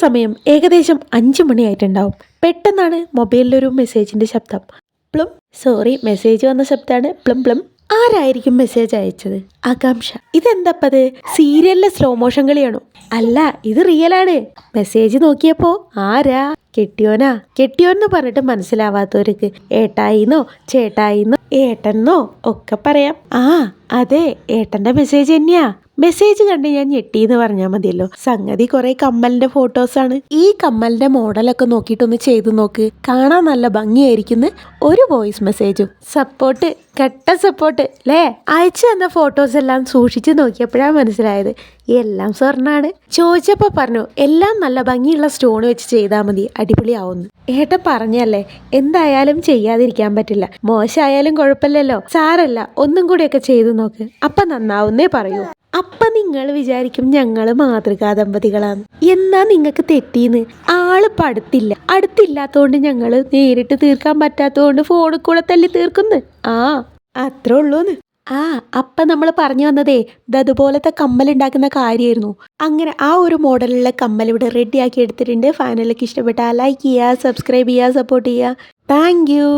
സമയം ഏകദേശം 5 മണിയായിട്ടുണ്ടാവും. പെട്ടെന്നാണ് മൊബൈലിലൊരു മെസ്സേജിന്റെ ശബ്ദം. പ്ലും സോറി, മെസ്സേജ് വന്ന ശബ്ദമാണ്. പ്ലും പ്ലും. ആരായിരിക്കും മെസ്സേജ് അയച്ചത്? ആകാംക്ഷ. ഇതെന്തപ്പത്? സീരിയലിലെ സ്ലോ മോഷൻ കളിയാണോ? അല്ല, ഇത് റിയലാണ്. മെസ്സേജ് നോക്കിയപ്പോ ആരാ? കെട്ടിയോന്ന് പറഞ്ഞിട്ട് മനസ്സിലാവാത്തവർക്ക് ഏട്ടായിന്നോ ചേട്ടായിന്നോ ഏട്ടന്നോ ഒക്കെ പറയാം. ആ അതെ, ഏട്ടന്റെ മെസ്സേജ് തന്നെയാ. മെസ്സേജ് കണ്ട് ഞാൻ ഞെട്ടിന്ന് പറഞ്ഞാൽ മതിയല്ലോ. സംഗതി കുറെ കമ്മലിന്റെ ഫോട്ടോസാണ്. ഈ കമ്മലിന്റെ മോഡലൊക്കെ നോക്കിയിട്ടൊന്ന് ചെയ്തു നോക്ക്, കാണാൻ നല്ല ഭംഗിയായിരിക്കുന്നു. ഒരു വോയിസ് മെസ്സേജും. സപ്പോർട്ട്, കട്ട സപ്പോർട്ട് അല്ലേ? അയച്ചു തന്ന ഫോട്ടോസ് എല്ലാം സൂക്ഷിച്ചു നോക്കിയപ്പോഴാണ് മനസ്സിലായത് എല്ലാം സ്വർണ്ണാണ്. ചോദിച്ചപ്പോൾ പറഞ്ഞു എല്ലാം നല്ല ഭംഗിയുള്ള സ്റ്റോൺ വെച്ച് ചെയ്താൽ മതി, അടിപൊളിയാവുന്നു. ഏട്ടൻ പറഞ്ഞല്ലേ, എന്തായാലും ചെയ്യാതിരിക്കാൻ പറ്റില്ല. മോശമായാലും കുഴപ്പമില്ലല്ലോ, സാരല്ല, ഒന്നും കൂടിയൊക്കെ ചെയ്തു നോക്ക്, അപ്പം നന്നാവുന്നേ പറയൂ. അപ്പം നിങ്ങൾ വിചാരിക്കും ഞങ്ങൾ മാതൃകാ ദമ്പതികളാണ്. എന്നാ നിങ്ങൾക്ക് തെറ്റീന്ന്. ആളിപ്പം അടുത്തില്ലാത്തതുകൊണ്ട് ഞങ്ങൾ നേരിട്ട് തീർക്കാൻ പറ്റാത്തതുകൊണ്ട് ഫോണിൽ കൂടെ തല്ലി തീർക്കുന്നു. ആ അത്രേ ഉള്ളൂന്ന്. അപ്പം നമ്മൾ പറഞ്ഞു വന്നതേ അതുപോലത്തെ കമ്മലുണ്ടാക്കുന്ന കാര്യമായിരുന്നു. അങ്ങനെ ആ ഒരു മോഡലുള്ള കമ്മൽ ഇവിടെ റെഡിയാക്കി എടുത്തിട്ടുണ്ട്. ഫൈനലൊക്കെ ഇഷ്ടപ്പെട്ടാൽ ലൈക്ക് ചെയ്യുക, സബ്സ്ക്രൈബ് ചെയ്യുക, സപ്പോർട്ട് ചെയ്യുക. Thank you.